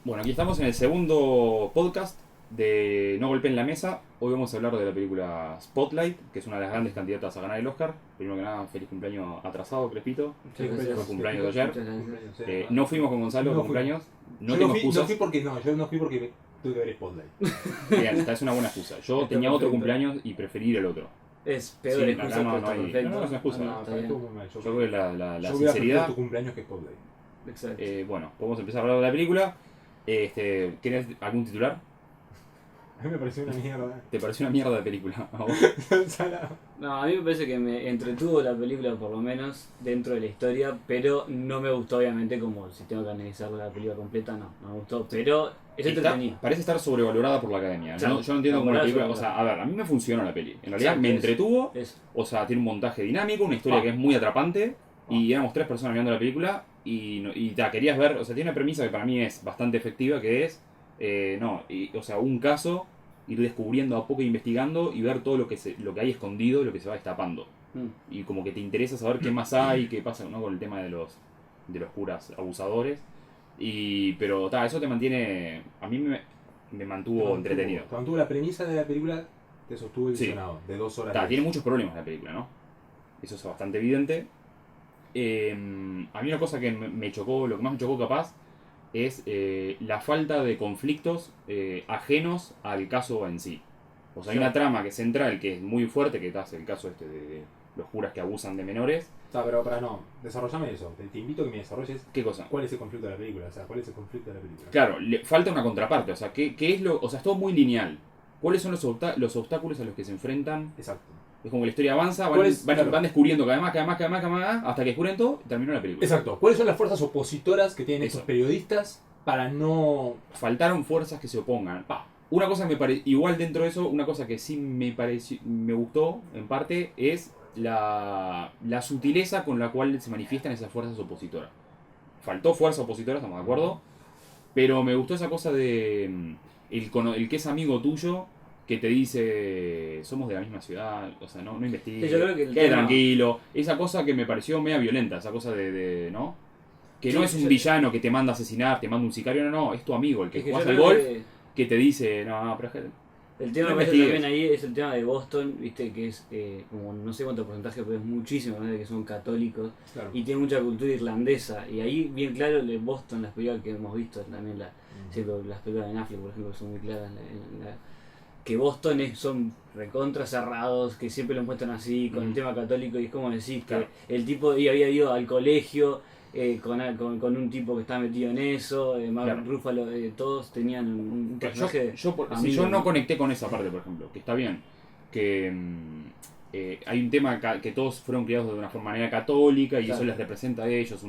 Bueno, aquí estamos en el segundo podcast de No Golpeen la Mesa. Hoy vamos a hablar de la película Spotlight, que es una de las grandes candidatas a ganar el Oscar. Primero que nada, feliz cumpleaños atrasado, Crespito. Sí, Fue cumpleaños de ayer. Muchas gracias. No fuimos con Gonzalo No de cumpleaños. No yo tengo no fui, excusas. yo no fui porque tuve que ver Spotlight. Bien, esta es una buena excusa. Yo Está tenía otro perfecto. cumpleaños y preferí ir el otro. Es peor Sí, excusa, acá no pero está hay- perfecto. no es una excusa. está bien. estuvo muy mal. Yo creo que la yo hubiera sinceridad. preferido tu cumpleaños que Spotlight. Exacto. Bueno, podemos empezar a hablar de la película. ¿Tienes algún titular? A mí me pareció una mierda. ¿Te pareció una mierda de película? ¿A vos? No, a mí me parece que me entretuvo la película, por lo menos, dentro de la historia, pero no me gustó, obviamente, como si tengo que analizar la película completa, no me gustó, pero es entretenida. Parece estar sobrevalorada por la academia. Sí, Yo no entiendo cómo una película. O sobrevalorada. sea, a ver, a mí me funcionó la peli. En realidad Exacto, me es- entretuvo. Eso. O sea, tiene un montaje dinámico, una historia que es muy atrapante. Y éramos 3 personas mirando la película. Y querías ver. O sea, tiene una premisa que para mí es bastante efectiva, que es. O sea, un caso, ir descubriendo a poco, investigando y ver todo lo que hay escondido, lo que se va destapando. Y como que te interesa saber qué más hay, qué pasa, ¿no? Con el tema de los curas abusadores. Pero eso te mantiene. A mí me mantuvo entretenido. Te mantuvo la premisa de la película, te sostuvo Sí. ilusionado. De 2 horas. Tiene muchos problemas la película, ¿no? Eso es bastante evidente. A mí una cosa que me chocó, lo que más me chocó capaz, es la falta de conflictos ajenos al caso en sí. O sea, hay una trama que es central, que es muy fuerte, que es el caso de los curas que abusan de menores. Pero para no, desarrollame eso. Te invito a que me desarrolles ¿Qué cosa? cuál es el conflicto de la película. O sea, cuál es el conflicto de la película. Claro, le falta una contraparte. O sea, ¿qué es lo...? O sea, es todo muy lineal. ¿Cuáles son los obstáculos a los que se enfrentan? Exacto. Es como que la historia avanza, ¿Cuál es? Claro. van descubriendo cada vez más, hasta que descubren todo y terminó la película. Exacto. ¿Cuáles son las fuerzas opositoras que tienen Eso. estos periodistas para no... Faltaron fuerzas que se opongan. Una cosa que me pareció, igual dentro de eso, una cosa que sí me gustó en parte es la sutileza con la cual se manifiestan esas fuerzas opositoras. Faltó fuerza opositora, estamos de acuerdo, pero me gustó esa cosa de el que es amigo tuyo, que te dice somos de la misma ciudad, o sea, no investigues, Sí, yo creo que el quede tema- tranquilo. Esa cosa que me pareció media violenta, esa cosa ¿no? Que Sí, no es un yo- villano que te manda a asesinar, te manda un sicario, no, es tu amigo, el que Es que jugás yo al creo golf, que que te dice, no, pero es que... el tema No que investigues. también ahí es el tema de Boston, viste, que es como no sé cuánto porcentaje, pero es muchísimo, ¿no? De que son católicos Claro. y tiene mucha cultura irlandesa. Y ahí, bien claro, el de Boston, las películas que hemos visto, también las películas de Netflix, por ejemplo, son muy claras. Que Boston son recontra cerrados, que siempre lo muestran así, con el tema católico, y es como decís, Claro. que el tipo había ido al colegio con un tipo que estaba metido en eso, Mark Claro. Ruffalo, todos tenían un personaje. Si amigo, yo no ¿no? conecté con esa parte, por ejemplo, que está bien, que hay un tema que todos fueron criados de una manera católica y Claro. eso les representa a ellos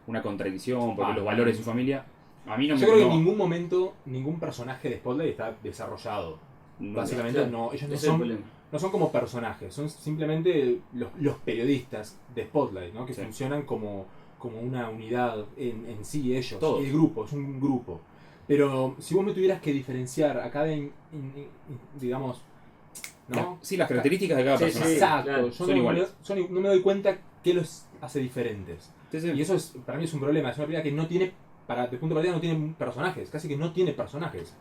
una contradicción, porque los no. valores de su familia, a mí no Yo me... creo que no- en ningún momento ningún personaje de Spotlight está desarrollado. no- Básicamente Claro. no, ellos no Ese es el son, problema. no son como personajes, son simplemente los periodistas de Spotlight, ¿no? Que Sí. funcionan como una unidad en sí ellos. Todos. El grupo, es un grupo. Pero si vos me tuvieras que diferenciar a cada, digamos, ¿no? Sí, las características de cada Sí, personaje. claro. Exacto, yo Son no, iguales. no me doy cuenta qué los hace diferentes. Sí, sí. Y eso para mí es un problema, es una película que no tiene, de punto de partida no tiene personajes, casi que no tiene personajes.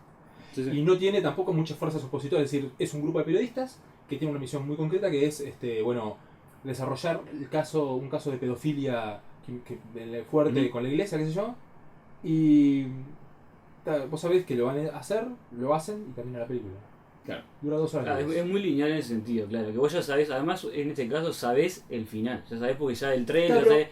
Sí, sí. Y no tiene tampoco muchas fuerzas opositoras, es decir, es un grupo de periodistas que tiene una misión muy concreta que es desarrollar un caso de pedofilia fuerte Ujú. con la iglesia, qué sé yo. Y vos sabés que lo van a hacer, lo hacen y termina la película. Claro. Dura 2 horas. Claro, es muy lineal en ese sentido, claro, que vos ya sabés, además en este caso sabés el final, ya sabés porque ya el trailer, Claro.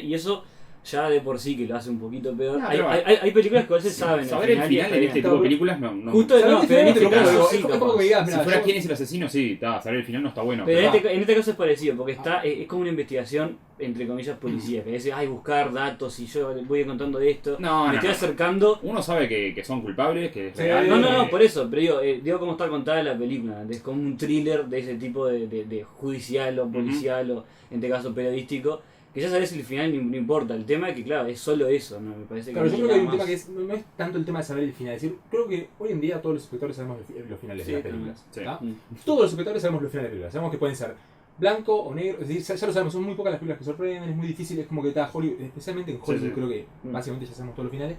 y eso ya de por sí que lo hace un poquito peor. No, hay, pero- hay películas que a veces saben Saber el y final está en bien. este tipo de películas no... Justo Saber no, el pero en final, este pero caso bueno, sí, es como capaz. que digas, Si mira, fuera yo- quién es el asesino, sí, saber el final no está bueno. Pero pero- en este caso es parecido, porque es como una investigación, entre comillas, policía, que dice, buscar datos y yo voy encontrando esto, No, me no, estoy no. acercando. Uno sabe que son culpables, que es Sí, real. No, por eso, pero digo cómo está contada la película, es como un thriller de ese tipo de judicial o policial o en este caso periodístico, que ya sabes el final no importa, el tema es que claro, es solo eso, ¿no? Me parece que Claro, no yo hay creo que hay nada un tema más. que no es tanto el tema de saber el final. Es decir, creo que hoy en día todos los espectadores sabemos los finales Sí, de las películas. sí. ¿tá? Mm. Todos los espectadores sabemos los finales de películas. Sabemos que pueden ser blanco o negro. Es decir, ya lo sabemos, son muy pocas las películas que sorprenden, es muy difícil. Es como que está Hollywood, especialmente en Hollywood, sí. creo que Mm. básicamente ya sabemos todos los finales.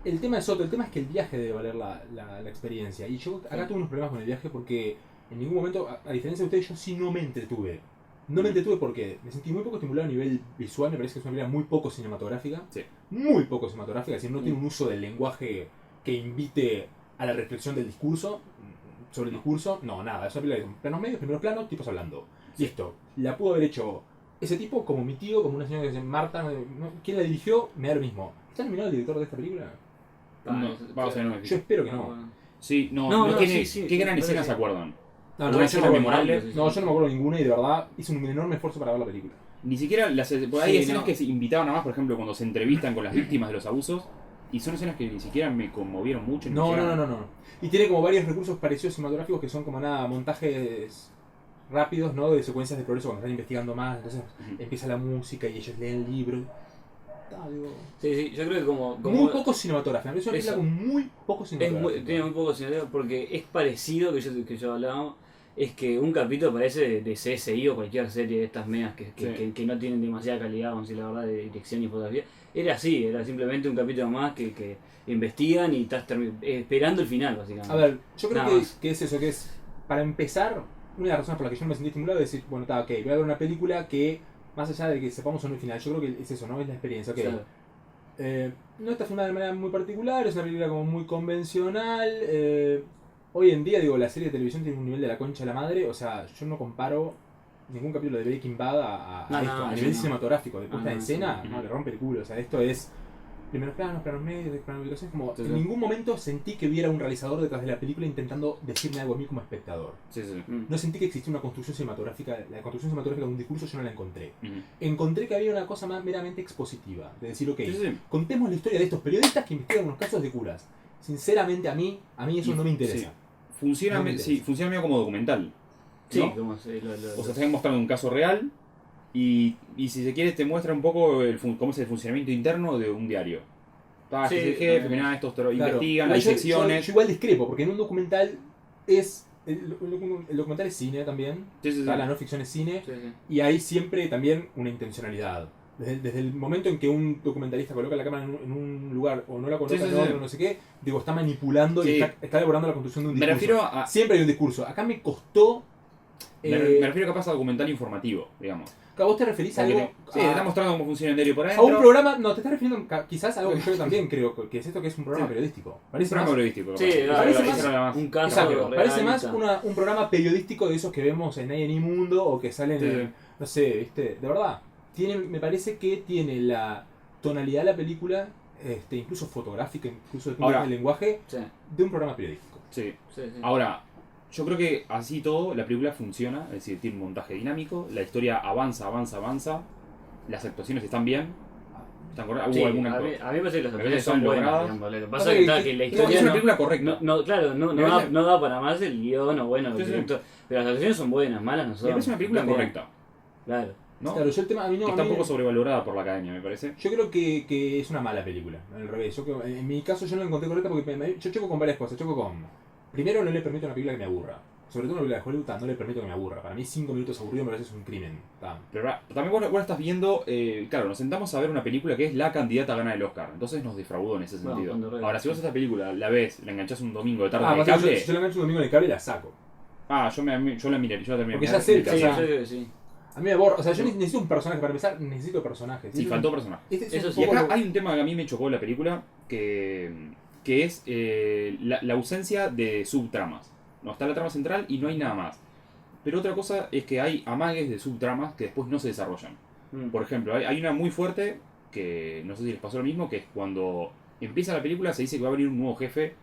El tema es otro, el tema es que el viaje debe valer la experiencia. Y yo acá tuve unos problemas con el viaje porque en ningún momento, a diferencia de ustedes, yo sí no me entretuve. No me entretuve porque me sentí muy poco estimulado a nivel visual, me parece que es una película muy poco cinematográfica. Sí. Muy poco cinematográfica, es decir, no tiene un uso del lenguaje que invite a la reflexión del discurso, sobre el discurso. No, nada, es una película de planos medios, primeros planos, tipos hablando. Listo. La pudo haber hecho ese tipo, como mi tío, como una señora que se llama Marta, ¿quién la dirigió? Me da lo mismo. ¿Está nominado el director de esta película? Vamos a ver, no, Yo espero que no. Bueno. Sí, no, No, no no, tiene, sí, ¿qué gran parece escena que- se acuerdan? No, Una no, yo escena no, memorable. no, yo no me acuerdo ninguna y de verdad hice un enorme esfuerzo para ver la película. Ni siquiera las, hay Sí, escenas no. que se invitaban a más, por ejemplo, cuando se entrevistan con las víctimas de los abusos, y son escenas que ni siquiera me conmovieron mucho. No. Y tiene como varios recursos parecidos cinematográficos que son como nada, montajes rápidos, ¿no? De secuencias de progreso cuando están investigando más, entonces Ujú. empieza la música y ellos leen el libro. Digo, Sí, yo creo que como muy poco cinematográfica, me parece una película Eso. con muy poco cinematográfico. tiene muy poco sentido porque es parecido que yo hablábamos. Es que un capítulo parece de CSI o cualquier serie de estas medias Sí. que no tienen demasiada calidad, vamos a decir la verdad, de dirección y fotografía. Era así, era simplemente un capítulo más que investigan y estás esperando el final, básicamente. A ver, yo creo Nada que, más. que es eso, que es, para empezar, una de las razones por las que yo no me sentí estimulado es decir, bueno, está, ok, voy a ver una película que, más allá de que sepamos o no el final, yo creo que es eso, ¿no? Es la experiencia, ok. Claro. No está filmada de manera muy particular, es una película como muy convencional. Hoy en día, digo, la serie de televisión tiene un nivel de la concha de la madre, o sea, yo no comparo ningún capítulo de Breaking Bad a No, esto, no, a sí, nivel no. cinematográfico, de puesta No, en no, escena, sí. no, le rompe el culo, o sea, esto es primeros planos medios, planos de ubicación, como Sí, en sí. ningún momento sentí que hubiera un realizador detrás de la película intentando decirme algo a mí como espectador. Sí, sí. No sentí que existía una construcción cinematográfica, la construcción cinematográfica de un discurso yo no la encontré. Ujú. Encontré que había una cosa más meramente expositiva, de decir, ok, Sí, sí. contemos la historia de estos periodistas que investigan unos casos de curas. Sinceramente a mí eso Y- no me interesa. sí. Funciona, No me interesa. funciona medio como documental. Sí, ¿no? como se, O sea, te están mostrando un caso real y si se quiere te muestra un poco cómo es el funcionamiento interno de un diario. Sí, Es el jefe, también. mirá, estos Claro. investigan, Igual hay yo secciones. igual discrepo, porque en un documental es. El documental es cine también. Sí, sí, sí. La no ficción es cine. Sí, sí. Y hay siempre también una intencionalidad. Desde el momento en que un documentalista coloca la cámara en un lugar o no la coloca Sí, sí, en otro, sí. no sé qué, digo, está manipulando Sí. y está elaborando la construcción de un Me discurso. refiero a. Siempre hay un discurso. Acá me costó. Me refiero capaz a documental informativo, digamos. ¿A vos te referís a Porque algo? sí, te está mostrando cómo funciona el diario por A adentro. un programa. No, te estás refiriendo quizás a algo que yo también creo que es esto, que es un programa Sí. periodístico. Un Parece programa más. periodístico. capaz. Sí, parece Esa más era la más- un caso Exacto, parece real, más está. un programa periodístico de esos que vemos en Hay Mundo o que salen Sí. en, no sé, ¿viste? De verdad, me parece que tiene la tonalidad de la película, incluso fotográfica, incluso del punto de Ahora- vista del lenguaje, Sí, de un programa periodístico. Sí. sí, sí. Ahora, yo creo que así todo, la película funciona, es decir, tiene un montaje dinámico, la historia avanza, las actuaciones están bien, están correctas, Sí, hubo alguna a mí me parece que las a actuaciones veces son son buenas, logradas. digamos. Lo que Pasa pasa es que, que- que la es es historia una no, película correcta. claro, Me parece- no da para más el guión o bueno, el Sí, sí. director. Pero las actuaciones son buenas, malas no Me son. parece una película También. correcta, Claro. ¿no? Claro, yo el tema, a mí no, Que a está un mí- poco sobrevalorada por la academia, me parece. yo creo que es una mala película, al revés. En mi caso yo no la encontré correcta porque yo choco con varias cosas. Primero, no le permito a una película que me aburra. Sobre todo una película de Hollywood, no le permito que me aburra. Para mí 5 minutos aburrido me parece un crimen. Pero ahora, también vos estás viendo, claro, nos sentamos a ver una película que es la candidata a ganar el Oscar. Entonces nos defraudó en ese Bueno, sentido. cuando Ahora, si vos esta película la ves, la enganchás un domingo de tarde Ah, en el más cable. yo la engancho un domingo en el cable y la saco. Yo la miré, yo la terminé. Porque de ya mirar sé, en mi Sí, o casa. sea, yo creo que sí. A mí me aburre. O sea, yo necesito un personaje para empezar, necesito personajes. Sí, faltó personaje. Este es Eso un sí. Y poco acá lo- hay un tema que a mí me chocó en la película, que es la ausencia de subtramas. No está la trama central y no hay nada más. Pero otra cosa es que hay amagues de subtramas que después no se desarrollan. Mm. Por ejemplo, hay una muy fuerte, que no sé si les pasó lo mismo, que es cuando empieza la película se dice que va a venir un nuevo jefe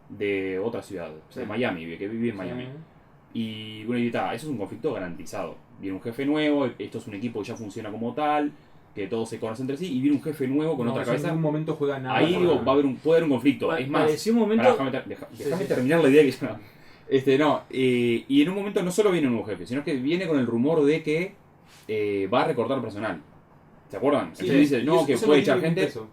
de otra ciudad, Sí. de Miami, que vive en Miami. Y bueno, y está, eso es un conflicto garantizado. Viene un jefe nuevo, esto es un equipo que ya funciona como tal, que todos se conocen entre sí, y viene un jefe nuevo con No, otra eso en cabeza. ningún momento juega nada. Ahí con digo, la- puede haber un conflicto. Es más, Pareció un momento. pará, déjame Sí. terminar la idea que ya. Y en un momento no solo viene un nuevo jefe, sino que viene con el rumor de que va a recortar personal. ¿Se acuerdan? Sí, Entonces dice, y no, que eso puede no echar tiene gente. peso.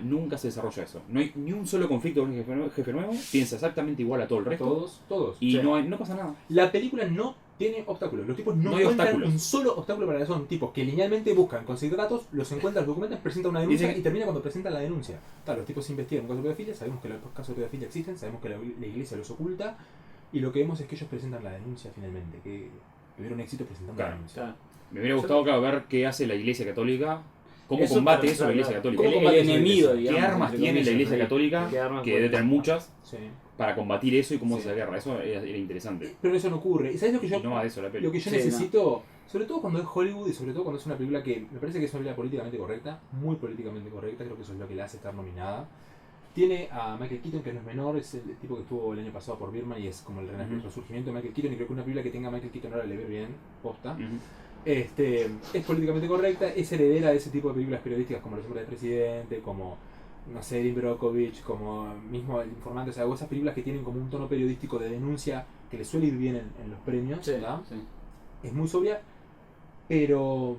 Nunca se desarrolla eso. No hay ni un solo conflicto con un jefe nuevo, piensa exactamente igual a todo el resto. Todos. Y Sí. no pasa nada. La película no tiene obstáculos. Los tipos no No hay encuentran obstáculos. un solo obstáculo para eso. Son tipos que linealmente buscan conseguir datos, los encuentran, los documentan, presentan una denuncia Dicen- y termina cuando presentan la denuncia. Claro, los tipos investigan un caso de pedofilia, sabemos que los casos de pedofilia existen, sabemos que la iglesia los oculta y lo que vemos es que ellos presentan la denuncia finalmente, que tuvieron éxito presentando Claro. la denuncia. Claro. Me hubiera gustado, claro, ver qué hace la Iglesia Católica, cómo Eso combate para- eso la Iglesia Católica. ¿Cómo El combate eso la enemigo, iglesia? ¿Qué digamos. armas entre tiene la comillas, Iglesia ¿no? Católica? ¿Qué armas Que puede debe tener muchas Sí. para combatir eso y cómo Sí. se hace la guerra. Eso era interesante. Pero eso no ocurre. ¿Y sabes lo que yo, Y no va de eso la lo peli. que yo Sí, necesito? Sobre todo cuando es Hollywood y sobre todo cuando es una película que me parece que es una película políticamente correcta, muy políticamente correcta, creo que eso es lo que la hace estar nominada. Tiene a Michael Keaton, que no es menor, es el tipo que estuvo el año pasado por Birdman y es como el resurgimiento de Michael Keaton, y creo que una película que tenga a Michael Keaton ahora le ve bien, posta. Ujú. Es políticamente correcta, es heredera de ese tipo de películas periodísticas como Los Hombres del Presidente, como, no sé, Erin Brockovich, como mismo El Informante, o sea, esas películas que tienen como un tono periodístico de denuncia que le suele ir bien en los premios, Sí, ¿verdad? sí. Es muy sobria, pero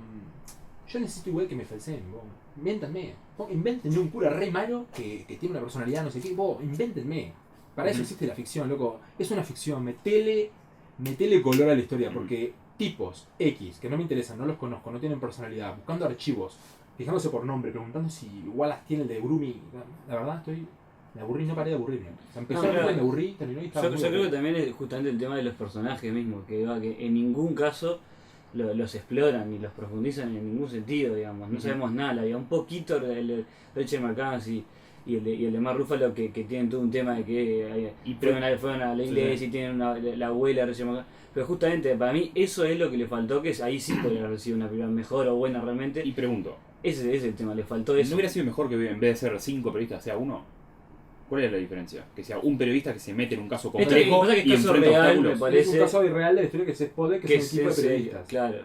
yo necesito igual que me falseen, vos. Invéntenme. Vos, invéntenme un cura re malo que tiene una personalidad, no sé qué, vos, invéntenme. Para eso Ujú. existe la ficción, loco. Es una ficción, metele color a la historia, Ujú. porque tipos X, que no me interesan, no los conozco, no tienen personalidad, buscando archivos, fijándose por nombre, preguntando si igual las tiene el de Grumi. La verdad, me aburrí, no paré de aburrirme. O sea, empezó No, la película, claro. me aburrí, terminó y estaba Yo muy creo que aburrido. también es justamente el tema de los personajes mismos, que en ningún caso los exploran ni los profundizan en ningún sentido, digamos. No Ujú. sabemos nada, digamos. Un poquito el de Rachel McAdams y el de Mark Ruffalo que tienen todo un tema de que Y fueron a la iglesia y tienen la abuela de Rachel McAdams. Pero justamente para mí eso es lo que le faltó, que ahí sí podría haber sido una película mejor o buena realmente. Y pregunto, Ese es el tema, le faltó eso. ¿no hubiera sido mejor que en vez de ser 5 periodistas sea uno? ¿Cuál es la diferencia? Que sea un periodista que se mete en un caso Esto que complejo pasa que es y caso enfrenta real, obstáculos. me parece. Es un caso irreal de la historia que se expone, que que es un equipo de sí, periodistas. claro.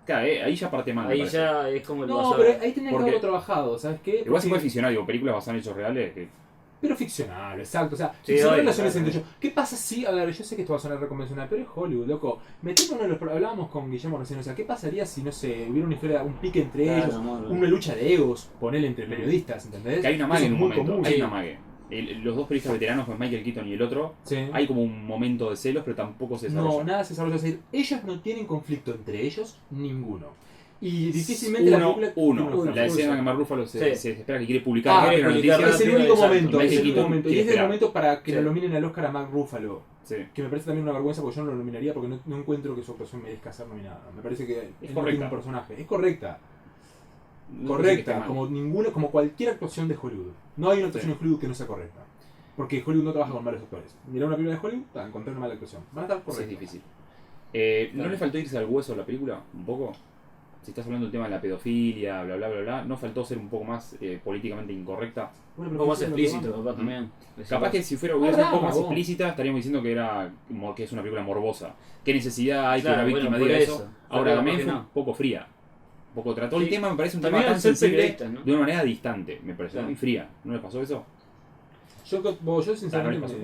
Claro, ahí ya parte mal. me Ahí parece. ya es como el No, basado. pero ahí tenía que Porque- haberlo trabajado, ¿sabes qué? Igual se Porque- puede ficcionar, digo, películas basadas en hechos reales. Que... Pero ficcional, exacto. O sea, Sí, ficcional obvio, no suena claro. sencillo. ¿Qué pasa si, a ver, yo sé que esto va a sonar reconvencional, pero es Hollywood, loco? Metémonos en los. Hablábamos con Guillermo recién, o sea, ¿qué pasaría si, no sé, hubiera una historia, un pique entre Claro, ellos, amor, una lucha de egos, ponele entre periodistas, ¿entendés? Que hay una mague Eso en es un muy momento. común. Hay sí. una mague. Los dos periodistas veteranos, pues Michael Keaton y el otro, Sí. hay como un momento de celos, pero tampoco se desarrolla. No, nada se desarrolla. Es decir, ellos no tienen conflicto entre ellos, ninguno. Y difícilmente la película. Uno. tiene La escena una que Mark Ruffalo se Sí. espera que quiere publicar rápido la publicar noticia. Es el rápido, único exacto. momento, es el Michael único Keaton momento. Y quiere es el esperar. momento para que Sí. lo nominen al Oscar a Mark Ruffalo. Sí. Que me parece también una vergüenza porque yo no lo nominaría porque no encuentro que su actuación merezca ser nominada. Me parece que él no tiene correcta. un personaje. Es correcta. No Correcta, sé que esté mal. como cualquier actuación de Hollywood. No hay una actuación en Hollywood que no sea correcta. Porque Hollywood no trabaja con malos actores. Mirá una película de Hollywood, encontré una mala actuación. Van a estar Sí, correctas. es difícil. ¿No Claro. le faltó irse al hueso a la película? ¿Un poco? Si estás hablando del tema de la pedofilia, bla bla bla bla, ¿no faltó ser un poco más políticamente incorrecta? Bueno, Un pero poco más fíjate lo que explícito, van. capaz también. Capaz que si hubiera sido un poco más vos. explícita, estaríamos diciendo que que es una película morbosa. ¿Qué necesidad hay Claro, que una bueno, víctima por diga eso. eso? Pero Ahora, capaz también que fue no. un poco fría. Un poco trató el Sí. tema, me parece un También tema al tan ser sensible periodistas, ¿no? de una manera distante, me parece, Claro. muy fría. ¿No le pasó eso? Yo ¿No les sinceramente. pasó?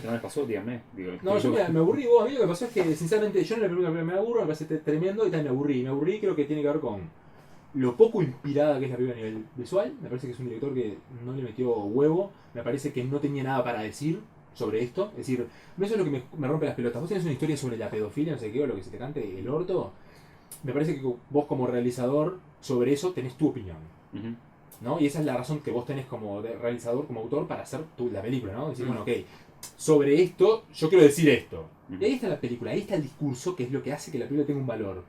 ¿No les pasó? Díganme. Digo, No, yo me aburrí, vos, a mí lo que pasó es que sinceramente yo en la primera me aburro, me parece tremendo y también me aburrí. Me aburrí creo que tiene que ver con lo poco inspirada que es la película a nivel visual. Me parece que es un director que no le metió huevo, me parece que no tenía nada para decir sobre esto. Es decir, no eso es lo que me rompe las pelotas. Vos tenés una historia sobre la pedofilia, no sé qué, o lo que se te cante el orto. Me parece que vos como realizador sobre eso tenés tu opinión. Ujú. ¿No? Y esa es la razón que vos tenés como realizador, como autor, para hacer la película, ¿no? Decir, Mm. bueno, ok, sobre esto, yo quiero decir esto. Ujú. Y ahí está la película, ahí está el discurso, que es lo que hace que la película tenga un valor.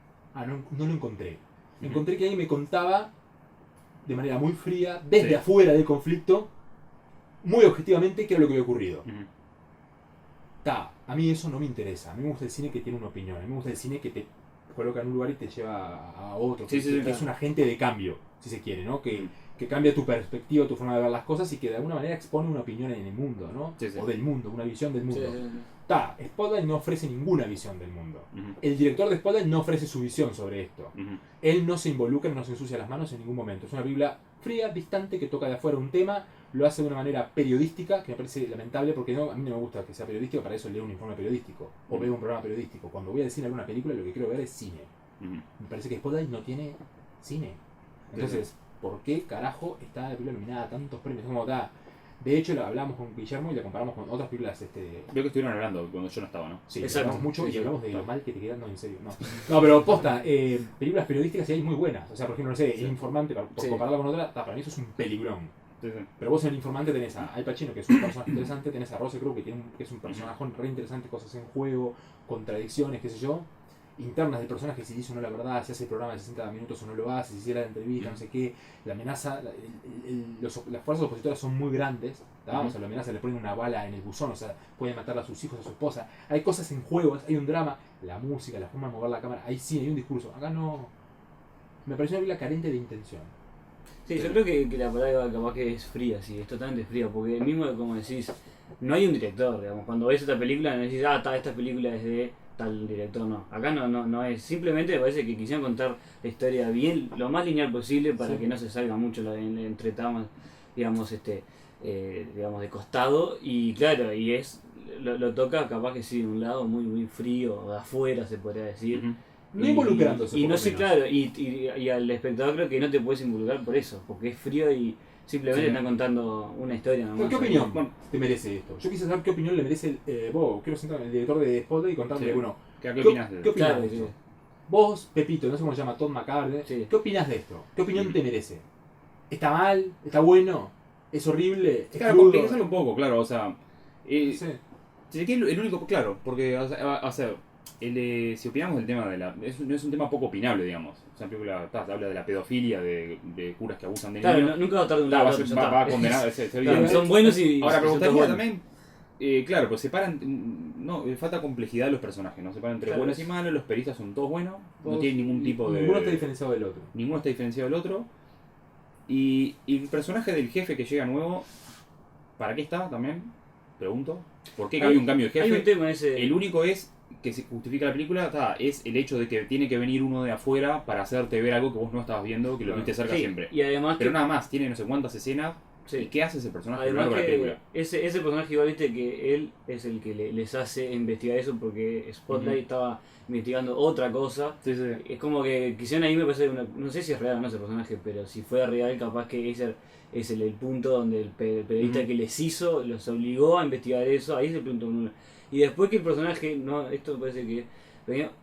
No lo encontré. Ujú. Encontré que alguien me contaba de manera muy fría, desde Sí. afuera del conflicto, muy objetivamente, qué era lo que había ocurrido. Ujú. A mí eso no me interesa. A mí me gusta el cine que tiene una opinión. A mí me gusta el cine que te coloca en un lugar y te lleva a otro. Sí, que, sí, que claro. es un agente de cambio, si se quiere, ¿no? Ujú. Que cambia tu perspectiva, tu forma de ver las cosas y que de alguna manera expone una opinión en el mundo, ¿no? Sí, sí. O del mundo, una visión del Sí, mundo. sí, sí. Spotlight no ofrece ninguna visión del mundo. Ujú. El director de Spotlight no ofrece su visión sobre esto. Ujú. Él no se involucra, no se ensucia las manos en ningún momento. Es una película fría, distante, que toca de afuera un tema, lo hace de una manera periodística, que me parece lamentable porque a mí no me gusta que sea periodístico, para eso leo un informe periodístico o veo un programa periodístico. Cuando voy al cine a ver una película, lo que quiero ver es cine. Ujú. Me parece que Spotlight no tiene cine. Entonces, ¿por qué carajo está la película nominada a tantos premios? Como está De hecho, lo hablamos con Guillermo y la comparamos con otras películas. Veo que estuvieron hablando cuando yo no estaba, ¿no? Sí, Exacto. hablamos mucho Sí, y sí. hablamos de lo Claro. mal que te quedan, no, en serio. No, pero posta, películas periodísticas y hay muy buenas. O sea, por ejemplo, no sé, Sí. El Informante, por Sí. compararla con otra, para mí eso es un peligrón. Sí, sí. Pero vos en El Informante tenés a Al Pacino, que es un personaje interesante, tenés a Russell Crowe, que es un personaje re interesante, cosas en juego, contradicciones, qué sé yo, internas del personaje, si dice o no la verdad, si hace el programa de 60 minutos o no lo hace, si hiciera la entrevista, no sé qué, la amenaza, las fuerzas opositoras son muy grandes, ¿tá? O sea, la amenaza le ponen una bala en el buzón, o sea, puede matar a sus hijos, a su esposa, hay cosas en juego, hay un drama, la música, la forma de mover la cámara, ahí sí hay un discurso, acá no, me pareció una película carente de intención. Sí, yo creo que la palabra capaz que es fría, sí, es totalmente fría, porque mismo como decís, no hay un director, digamos, cuando ves esta película no decís, esta película es de tal director, no, acá no es, simplemente me parece que quisieron contar la historia bien, lo más lineal posible para Sí. que no se salga mucho entre tamas, digamos, digamos, de costado, y claro, y lo toca capaz que sí, de un lado muy frío, de afuera se podría decir. Ujú. No involucrándose. Y por no lo sé, menos. claro, y al espectador creo que no te puedes involucrar por eso, porque es frío y simplemente Sí. está contando una historia nomás. ¿Qué opinión Bueno. te merece esto? Yo quise saber qué opinión le merece vos. Quiero sentarme el director de Spotlight y contarle, Sí. bueno, ¿Qué opinas de ¿qué opinás Claro, de sí. esto? Vos, Pepito, no sé cómo se llama, Todd McCartney, Sí. ¿qué opinás de esto? ¿Qué opinión te merece? ¿Está mal? ¿Está bueno? ¿Es horrible? ¿Es Claro, crudo? complejizarlo un poco, claro, o sea. No sé. Si que el único, claro, porque, o sea, si opinamos del tema de la. No es un tema poco opinable, digamos. O sea, la película habla de la pedofilia, de curas que abusan de Claro, niños. nunca va a estar de un Va, lado. va, al otro, ya va está. a condenar, se Claro, evidente. son buenos y. Ahora, y preguntaría son buenos. también. Claro, pues separan. No, falta complejidad de los personajes, ¿no? Separan entre Claro, buenos y es- malos, los periodistas son todos buenos, no Todos- tienen ningún tipo de. Ninguno está diferenciado del otro. Ninguno está diferenciado del otro. Y el personaje del jefe que llega nuevo, ¿para qué está también? Pregunto. ¿Por qué hay un cambio de Hay un jefe? tema ese. El único es que se justifica la película, es el hecho de que tiene que venir uno de afuera para hacerte ver algo que vos no estabas viendo, que lo Claro. viste cerca Sí, siempre. y además Pero que. nada más, tiene no sé cuántas escenas. Sí. ¿Y qué hace ese personaje a lo Además largo de la que película? ese personaje igual viste que él es el que les hace investigar eso porque Spotlight Ujú. estaba investigando otra cosa. Sí, sí. Es como que quisieron ahí me parece no sé si es real o no ese personaje, pero si fue real capaz que ese es el punto donde el periodista Ujú. que les hizo, los obligó a investigar eso, ahí es el punto uno. Y después que el personaje, no, esto me parece que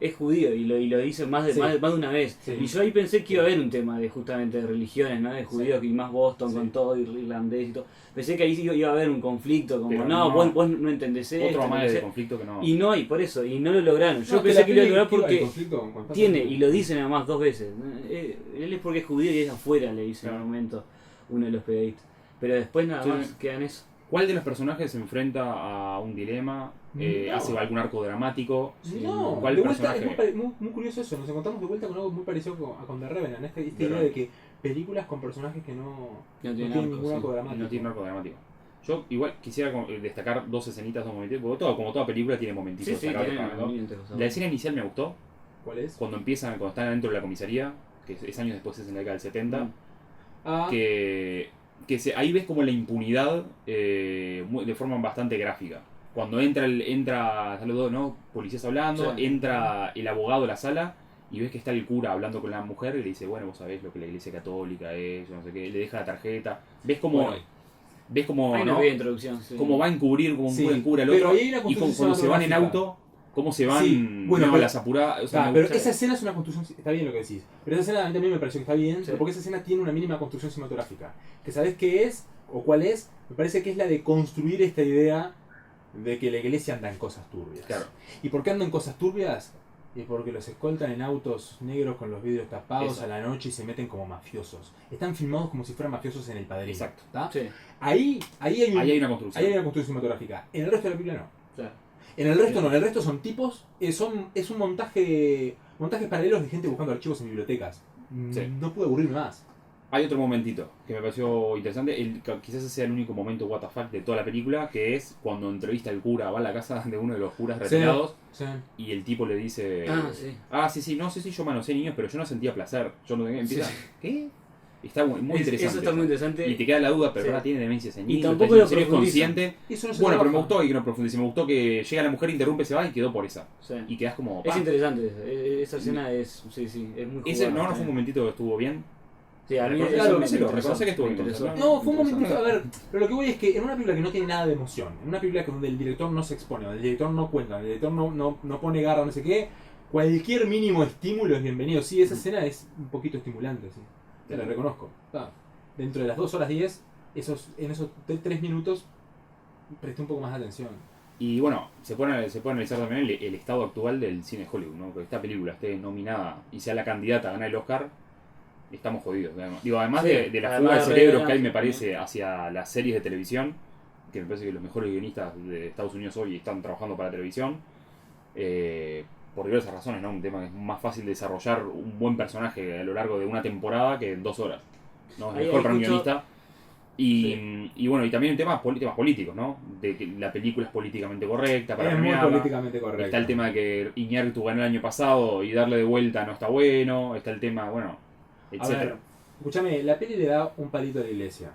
es judío y lo dice más de, Sí. más de una vez. Sí. Y yo ahí pensé que iba a haber un tema de justamente de religiones, ¿no? De judíos Sí. y más Boston Sí. con todo, irlandés y todo. Pensé que ahí sí iba a haber un conflicto, como Pero no, no. vos no entendés esto. Otro no más sé. de conflicto que no. Y no hay, por eso, y no lo lograron. Yo No, pensé la que lo iba a peli lograr activa el porque conflicto cuando pasa tiene, el- y lo dicen además dos veces. Él es porque es judío y es afuera, le dice en Claro. un momento uno de los periodistas. Pero después nada Sí. más quedan eso. ¿Cuál de los personajes se enfrenta a un dilema? No. ¿Hace algún arco dramático? No, ¿Cuál de vuelta, personaje? es muy curioso eso, nos encontramos de vuelta con algo muy parecido con The Revenant, esta idea Verdad. de que películas con personajes que no tienen arco, ningún sí. arco dramático. No tiene un arco dramático. Yo igual quisiera destacar dos escenitas, dos momentitos, porque como toda película tiene momentitos Sí, sí, destacables tiene para, ¿no? momentos, cosas. La escena inicial me gustó, ¿Cuál es? cuando están dentro de la comisaría, que es años después, es en la década del 70, Ah, ahí ves como la impunidad de forma bastante gráfica. Cuando entra están los dos, ¿no? Policías hablando, Sí. entra el abogado a la sala y ves que está el cura hablando con la mujer y le dice, bueno, vos sabés lo que la iglesia católica es, no sé qué, le deja la tarjeta. Ves como, Bueno. ves como, Hay una ¿no? breve introducción. Sí. Cómo va a encubrir, como Sí, un encubra al pero otro. ahí hay una Y construcción cuando se van en cinematográfica. auto, cómo se van Sí, bueno, ¿no? a pero- las apuradas. O sea, me pero gusta- esa escena es una construcción, está bien lo que decís, pero esa escena a mí también me pareció que está bien, Sí. pero porque esa escena tiene una mínima construcción cinematográfica. ¿Que sabés qué es o cuál es? Me parece que es la de construir esta idea de que la iglesia anda en cosas turbias. Claro. ¿Y por qué anda en cosas turbias? Y porque los escoltan en autos negros con los vidrios tapados Eso. a la noche y se meten como mafiosos. Están filmados como si fueran mafiosos en El Padrino. Exacto. ¿Tá? Sí, Ahí hay Ahí hay una construcción. ahí hay una construcción cinematográfica. En el resto de la película no. claro. En el resto no, en el resto son tipos, es un montajes paralelos de gente buscando archivos en bibliotecas. Sí. No pude aburrirme más. Hay otro momentito que me pareció interesante, quizás ese sea el único momento WTF de toda la película, que es cuando entrevista al cura, va a la casa de uno de los curas retirados Sí. y el tipo le dice... Sí. sí, yo manosé niños, pero yo no sentía placer. Yo no empieza, Sí. ¿qué? Está muy interesante. Eso está muy interesante. Y te queda la duda, pero Sí. ahora tiene demencia ese Y niño, tampoco está lo en serio, es profundiza. consciente. Eso no se Bueno, pero me trabaja. gustó y que no profundice. Me gustó que llega la mujer, interrumpe, se va y quedó por esa. Sí. Y quedas como... Es pa. interesante eso. Esa escena es, sí, es muy Ese jugada, no fue un momentito que estuvo bien. Sí, a mí Reconoce- eso me reconócelo, interesó, reconoce que estuvo me bien, interesó. No, fue un momento. Interesante. A ver, pero lo que voy es que en una película que no tiene nada de emoción, en una película donde el director no se expone, donde el director no cuenta, donde el director no pone garra, no sé qué, cualquier mínimo estímulo es bienvenido. Sí, esa escena es un poquito estimulante, sí. Te lo reconozco. Dentro de las 2 horas 10, en esos 3 minutos presté un poco más de atención. Y bueno, se puede analizar también el estado actual del cine de Hollywood, ¿no? Que esta película esté nominada y sea la candidata a ganar el Oscar, estamos jodidos. Digamos. Digo, además Sí, de la además fuga de de cerebros que hay, Revenant, me parece, hacia las series de televisión, que me parece que los mejores guionistas de Estados Unidos hoy están trabajando para televisión, por diversas razones, ¿no? Un tema que es más fácil desarrollar un buen personaje a lo largo de una temporada que en 2 horas, ¿no? Es Ahí mejor para un escucho- guionista. Y bueno, y también temas políticos, ¿no? De que la película es políticamente correcta para Es muy premiarla. políticamente correcto. Está el tema de que Iñárritu ganó el año pasado y darle de vuelta no está bueno. Está el tema, bueno, A etcétera. ver, escúchame, la peli le da un palito a la iglesia.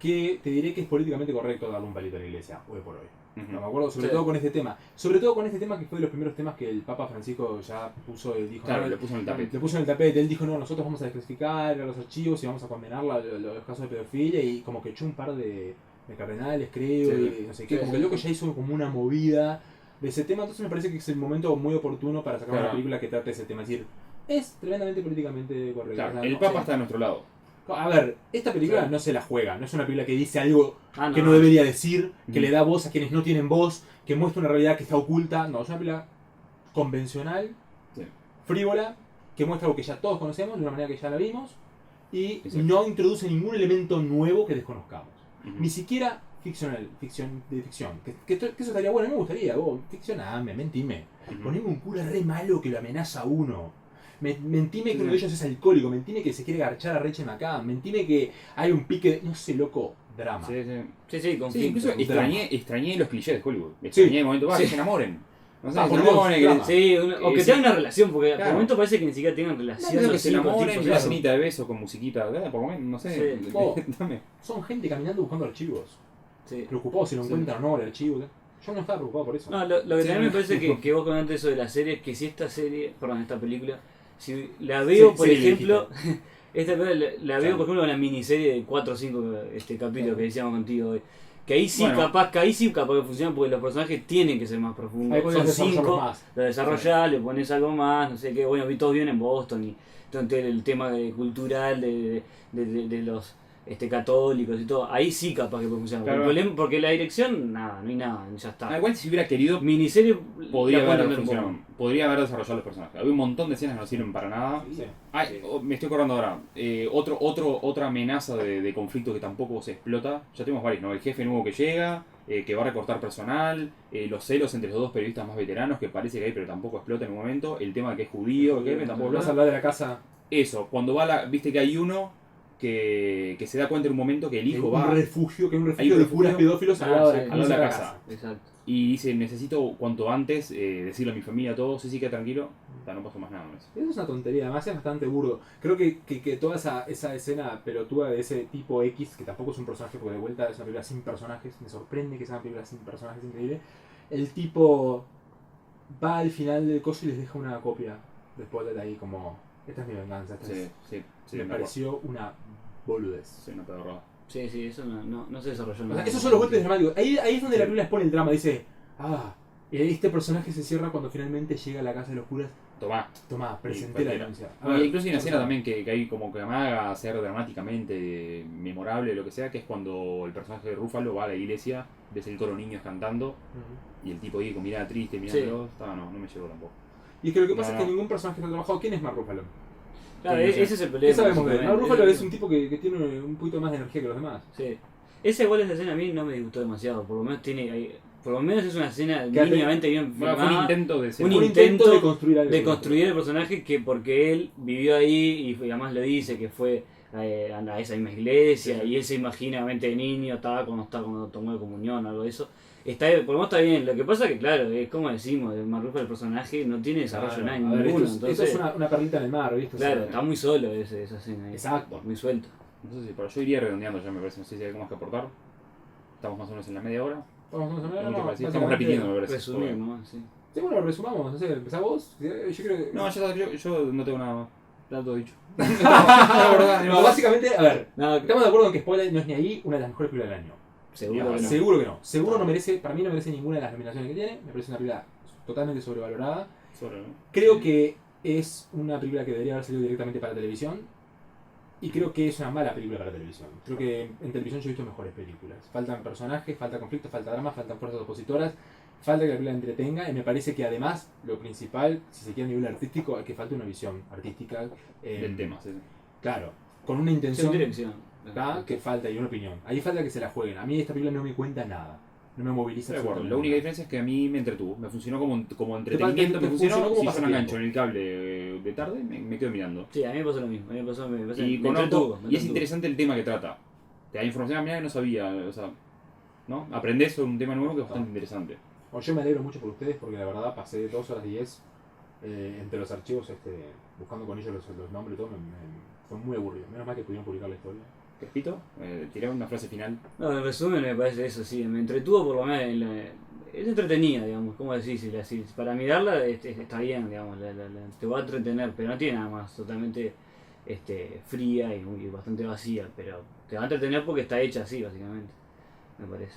Que te diré que es políticamente correcto darle un palito a la iglesia, hoy por hoy. Ujú. No me acuerdo, sobre Sí. todo con este tema. Sobre todo con este tema que fue de los primeros temas que el Papa Francisco ya puso y dijo. Claro, no, le puso en el tapete. le puso en el tapete. Él dijo, no, nosotros vamos a desclasificar los archivos y vamos a condenar los casos de pedofilia. Y como que echó un par de cardenales, creo, Sí. y no sé qué. Sí, Como sí, que el loco sí. ya hizo como una movida de ese tema. Entonces me parece que es el momento muy oportuno para sacar Claro. una película que trate ese tema. Es decir, es tremendamente políticamente correcto. Claro, O sea, el no Papa sé. está de nuestro lado. A ver, esta película Sí. no se la juega, no es una película que dice algo Ah, que no debería decir, que Ujú. le da voz a quienes no tienen voz, que muestra una realidad que está oculta. No, es una película convencional, Sí. frívola, que muestra algo que ya todos conocemos, de una manera que ya la vimos, y Exacto. no introduce ningún elemento nuevo que desconozcamos. Ujú. Ni siquiera ficción de ficción. Que eso estaría bueno, a mí me gustaría. Vos, ficcioname, mentime. Ujú. Poneme un cura re malo que lo amenaza a uno. Mentime que Sí. uno de ellos es alcohólico. Mentime que se quiere garchar a Rachel McAdams. Mentime que hay un pique. No sé, loco. Drama. Sí, sí. Sí, Sí, conflicto. incluso extrañé los clichés de Hollywood. Sí. Extrañé el momento, Sí. que se enamoren. No sé, Ah, que se por Dios, enamoren, que drama. Sí, o que Sí. tengan una relación, porque Claro. por momento parece que ni siquiera tengan no, relación. que los se cinco enamoren, tipos, una claro. cenita de beso con musiquita, por lo menos, no sé. Sí. Oh. Dame. Son gente caminando buscando archivos. Sí. Preocupados si lo Sí. encuentran o no el archivo. Yo no estaba preocupado por eso. No, lo que Sí, también me no. parece que vos comentaste eso de la serie es que si esta serie, perdón, esta película, si la veo, Sí, por sí, ejemplo, esta película la veo, Claro. por ejemplo, en la miniserie de 4 o 5 capítulos Claro. que decíamos contigo hoy. Que ahí sí, Bueno. capaz que funciona porque los personajes tienen que ser más profundos. Ahí podrías Son desarrollarlo 5, más. lo desarrollás, le pones algo más, no sé qué. Bueno, vi todos bien en Boston y todo el tema cultural de los católicos y todo. Ahí sí capaz que puede funcionar. Claro. El problema, porque la dirección, nada, no hay nada, ya está. Igual si hubiera querido, Miniserie podría la puedo haber entender un funcionado. poco. Podría haber desarrollado los personajes. Había un montón de escenas que no sirven para nada. Sí. Ay, me estoy acordando ahora. Otra amenaza de conflicto que tampoco se explota. Ya tenemos varios, ¿no? El jefe nuevo que llega, que va a recortar personal, los celos entre los dos periodistas más veteranos, que parece que hay, pero tampoco explota en un momento. El tema de que es judío, el jefe tampoco Vas a explota. hablar de la casa. Eso, cuando viste que hay uno que se da cuenta en un momento que el hijo un va refugio, que hay un Hay refugio un de curas refugio. pedófilos al Ah, lado sí, de al lado de la casa. Exacto. y dice, necesito cuanto antes decirle a mi familia todo, sí, queda tranquilo, no pasó más nada con eso. Eso es una tontería, además es bastante burdo. Creo que toda esa escena pelotuda de ese tipo X, que tampoco es un personaje, porque de vuelta es una película sin personajes, me sorprende que sea una película sin personajes, increíble. El tipo va al final del coso y les deja una copia después de ahí como, esta es mi venganza, esta Sí, es... sí, sí, me me acuerdo. pareció una boludez. Sí, una pedorrada. Sí, eso no se desarrolló O nada. sea, esos son los golpes dramáticos. Ahí es donde Sí. la película expone el drama, dice, este personaje se cierra cuando finalmente llega a la casa de los curas. Tomá. Tomá, presenté la cualquiera. denuncia. A Bueno, ver, incluso hay una escena vamos a- también que hay como que amaga a ser dramáticamente memorable, lo que sea, que es cuando el personaje de Rúfalo va a la iglesia, ves el coro niños cantando, Ujú. y el tipo ahí con mirada triste, mirándolo, no me llegó tampoco. Y es que lo que pasa No, es que no. ningún personaje está trabajado. ¿Quién es Mark Ruffalo? Claro, Sí, no sé. ese es el problema. ¿Qué sabemos de él? Mark Ruffalo básicamente. es un tipo que tiene un poquito más de energía que los demás. Sí. Esa igual esa escena a mí no me gustó demasiado. Por lo menos por lo menos es una escena Que mínimamente bien Bueno, fue un filmada. intento de ser... Un Un intento de construir algo. de construir el personaje que porque él vivió ahí y además lo dice que fue a esa misma iglesia Sí. y él se imagina mente de niño cuando tomó la comunión o algo de eso. Por lo menos está bien. Lo que pasa que claro, es como decimos, el Marrufa el personaje no tiene desarrollo Claro, nada a ver, ninguno. esto Entonces, es una perlita en el mar, ¿viste? O sea, claro, está muy solo esa escena ahí. Exacto. Muy suelto. No sé si, pero yo iría redondeando ya, me parece, no sé si hay algo más que aportar. Estamos más o menos en la media hora. Vamos a ver, ¿Cómo te no, parece? básicamente- Estamos repitiendo, me parece. Resumir, ¿no? Sí. Sí, bueno, resumamos, no sé, empezá vos. Yo creo que... No, yo no tengo nada más. Está todo dicho. No, básicamente, a ver, No, estamos de acuerdo en que Spotlight no es ni ahí una de las mejores películas del año. seguro que no. Seguro que no. Seguro no merece, para mí no merece ninguna de las nominaciones que tiene. Me parece una película totalmente sobrevalorada. Solo, ¿no? Creo que es una película que debería haber salido directamente para televisión. Y creo que es una mala película para televisión. Creo que en televisión yo he visto mejores películas. Faltan personajes, falta conflicto, falta drama, faltan fuerzas opositoras. Falta que la película entretenga. Y me parece que además, lo principal, si se quiere a nivel artístico, es que falta una visión artística. Del tema, sí. Claro, con una Sí, intención. dirección. ¿Tá? Que falta y una opinión. Ahí falta que se la jueguen. A mí esta película no me cuenta nada. No me moviliza. Estoy de acuerdo. absolutamente La única nada. diferencia es que a mí me entretuvo. Me funcionó como entretenimiento. te Me funcionó. funcionó como Si yo no pasatiempo. engancho en el cable de tarde, me quedo mirando. Sí, a mí me pasó lo mismo. A mí me pasó, me Y me conozco, entretuvo, me y es entretuvo. interesante el tema que trata. Te da información a mí que no sabía, o sea, ¿no? Aprendés sobre un tema nuevo que es bastante interesante. Bueno, yo me alegro mucho por ustedes porque la verdad pasé 2 horas 10 entre los archivos buscando con ellos los nombres y todo. Fue muy aburrido. Menos mal que pudieron publicar la historia. Repito, tirar una frase final. No, en resumen me parece eso, sí. Me entretuvo por lo menos. Es entretenida, digamos. ¿Cómo decís? Para mirarla está bien, digamos. Te va a entretener, pero no tiene nada más. Totalmente fría y bastante vacía. Pero te va a entretener porque está hecha así, básicamente. Me parece.